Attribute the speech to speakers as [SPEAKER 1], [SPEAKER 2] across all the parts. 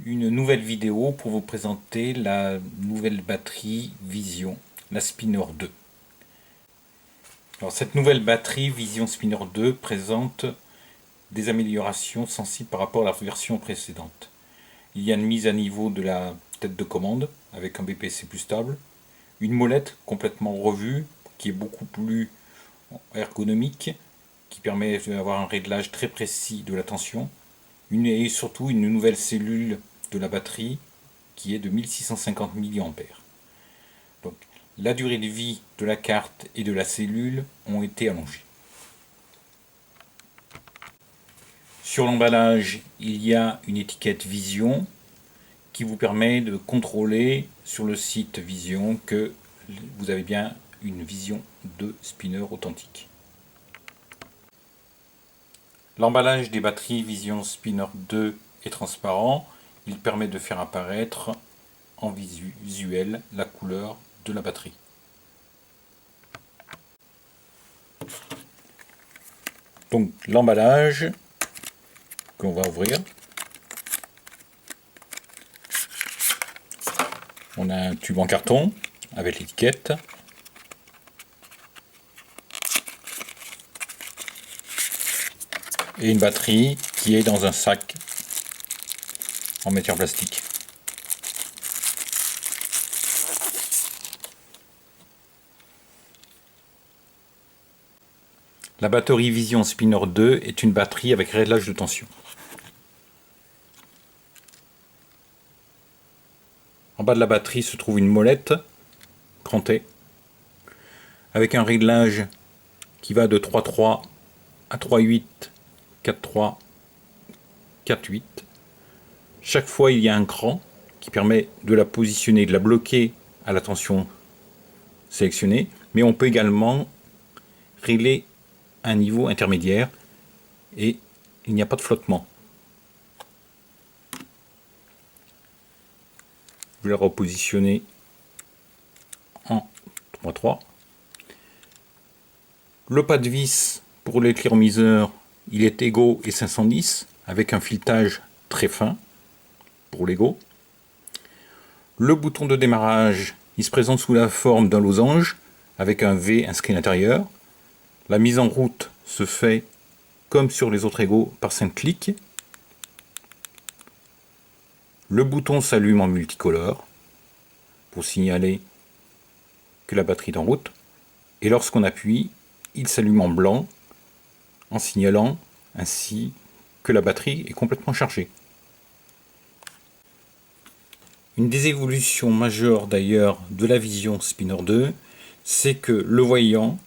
[SPEAKER 1] une nouvelle vidéo pour vous présenter la nouvelle batterie Vision, la Spinner 2. Alors, cette nouvelle batterie Vision Spinner 2 présente des améliorations sensibles par rapport à la version précédente. Il y a une mise à niveau de la tête de commande avec un BPC plus stable, une molette complètement revue qui est beaucoup plus ergonomique, qui permet d'avoir un réglage très précis de la tension, et surtout une nouvelle cellule de la batterie qui est de 1650 mAh. Donc, la durée de vie de la carte et de la cellule ont été allongées. Sur l'emballage, il y a une étiquette Vision qui vous permet de contrôler sur le site Vision que vous avez bien une Vision de spinner authentique. L'emballage des batteries Vision Spinner 2 est transparent. Il permet de faire apparaître en visuel la couleur de la batterie. Donc l'emballage qu'on va ouvrir. On a un tube en carton avec l'étiquette. Et une batterie qui est dans un sac en matière plastique. La batterie Vision Spinner 2 est une batterie avec réglage de tension. En bas de la batterie se trouve une molette crantée avec un réglage qui va de 3.3 à 3.8, 4.3, 4.8. Chaque fois, il y a un cran qui permet de la positionner, de la bloquer à la tension sélectionnée, mais on peut également régler un niveau intermédiaire et il n'y a pas de flottement. Je vais la repositionner en 3.3. Le pas de vis pour l'éclairmiseur, il est égaux et 510 avec un filetage très fin pour l'ego. Le bouton de démarrage, il se présente sous la forme d'un losange avec un V inscrit à l'intérieur. La mise en route se fait comme sur les autres égos par 5 clics. Le bouton s'allume en multicolore pour signaler que la batterie est en route. Et lorsqu'on appuie, il s'allume en blanc en signalant ainsi que la batterie est complètement chargée. Une des évolutions majeures d'ailleurs de la Vision Spinner 2, c'est que le voyant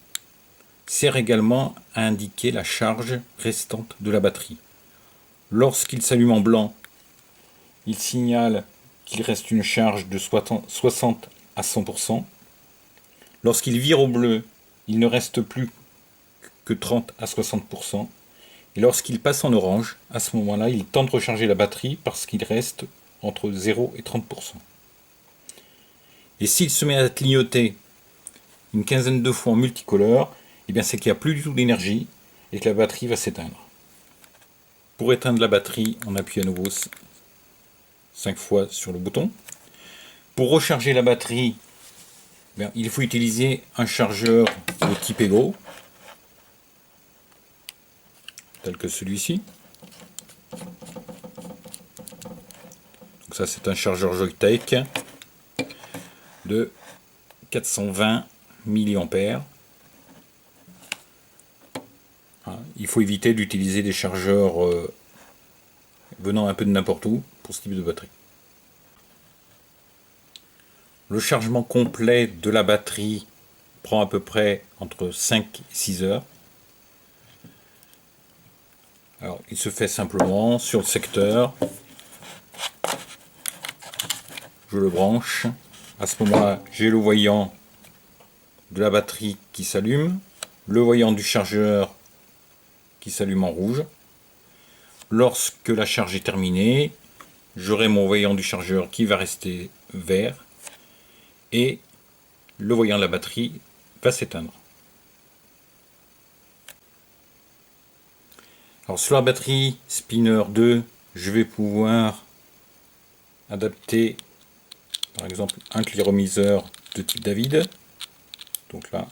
[SPEAKER 1] sert également à indiquer la charge restante de la batterie. Lorsqu'il s'allume en blanc, il signale qu'il reste une charge de 60 à 100%. Lorsqu'il vire au bleu, il ne reste plus que 30 à 60%. Et lorsqu'il passe en orange, à ce moment-là, il tente de recharger la batterie parce qu'il reste entre 0 et 30%. Et s'il se met à clignoter une quinzaine de fois en multicolore, eh bien c'est qu'il n'y a plus du tout d'énergie et que la batterie va s'éteindre. Pour éteindre la batterie, on appuie à nouveau 5 fois sur le bouton. Pour recharger la batterie, il faut utiliser un chargeur de type Ego, tel que celui-ci. Donc ça, c'est un chargeur Joytech de 420 mA. Il faut éviter d'utiliser des chargeurs venant un peu de n'importe où pour ce type de batterie. Le chargement complet de la batterie prend à peu près entre 5 et 6 heures. Alors, il se fait simplement sur le secteur. Je le branche. À ce moment-là, j'ai le voyant de la batterie qui s'allume, le voyant du chargeur qui s'allume en rouge. Lorsque la charge est terminée, j'aurai mon voyant du chargeur qui va rester vert et le voyant de la batterie va s'éteindre. Alors sur la batterie Spinner 2, je vais pouvoir adapter par exemple un cliromiseur de type David. Donc là,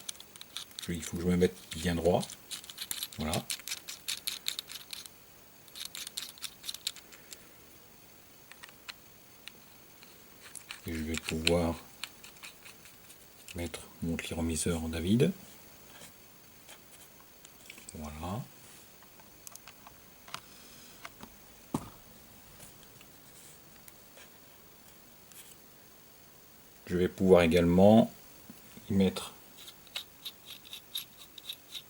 [SPEAKER 1] il faut que je me mette bien droit. Voilà. Et je vais pouvoir mettre mon cliromiseur en David. Voilà. Je vais pouvoir également y mettre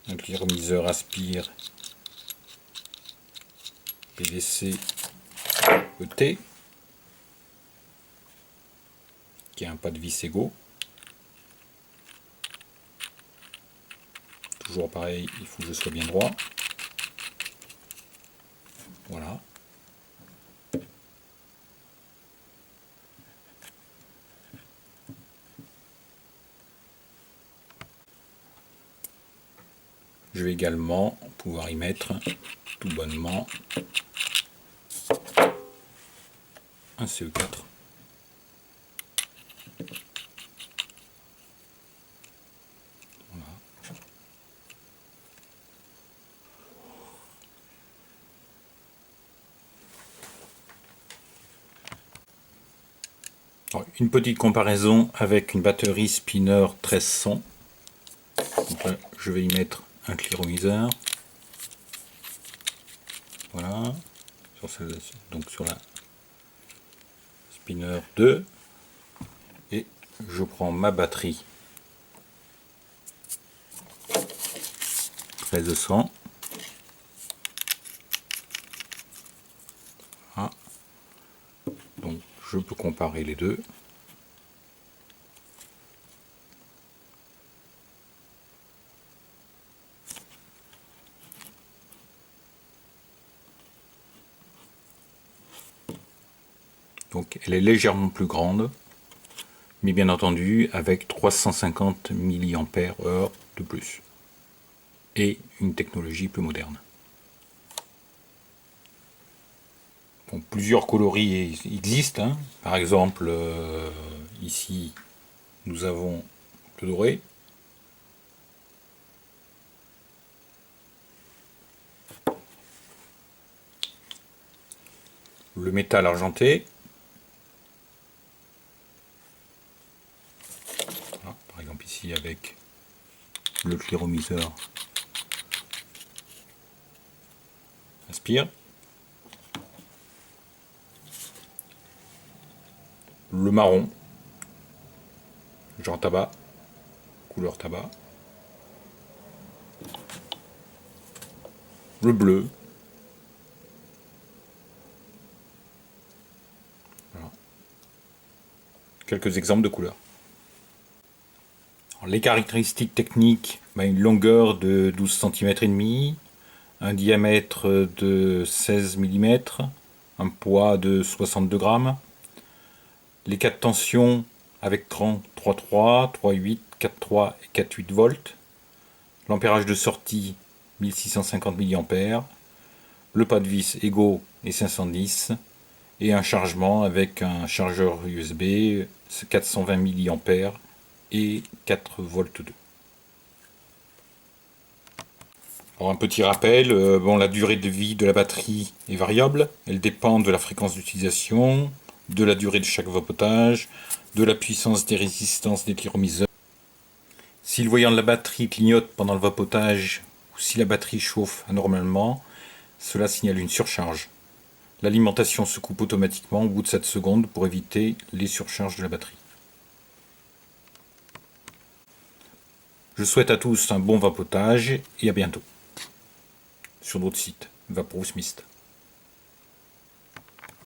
[SPEAKER 1] un cliromiseur aspire PVC ET qui a un pas de vis égaux. Toujours pareil, il faut que je sois bien droit. Voilà. Je vais également pouvoir y mettre tout bonnement un CE4. Voilà. Alors, une petite comparaison avec une batterie Spinner 1300. Donc là, je vais y mettre un cliromiseur. Voilà. Donc sur la Spinner 2. Et je prends ma batterie 1300. Voilà. Donc je peux comparer les deux. Donc elle est légèrement plus grande, mais bien entendu avec 350 mAh de plus. Et une technologie plus moderne. Bon, plusieurs coloris existent. Hein. Par exemple, ici, nous avons le doré. Le métal argenté. Voilà, par exemple ici avec le cliromiseur aspire. Le marron, genre tabac, couleur tabac. Le bleu. Voilà. Quelques exemples de couleurs. Alors, les caractéristiques techniques, une longueur de 12 cm et demi, un diamètre de 16 mm, un poids de 62 grammes. Les 4 tensions avec cran 3.3, 3.8, 4.3 et 4.8 volts. L'ampérage de sortie 1650 mA. Le pas de vis égaux et 510. Et un chargement avec un chargeur USB 420 mA et 4 volts 2. Alors un petit rappel, la durée de vie de la batterie est variable. Elle dépend de la fréquence d'utilisation, de la durée de chaque vapotage, de la puissance des résistances des cliromiseurs. Si le voyant de la batterie clignote pendant le vapotage ou si la batterie chauffe anormalement, cela signale une surcharge. L'alimentation se coupe automatiquement au bout de 7 secondes pour éviter les surcharges de la batterie. Je souhaite à tous un bon vapotage et à bientôt sur d'autres sites. Vaporous Mist.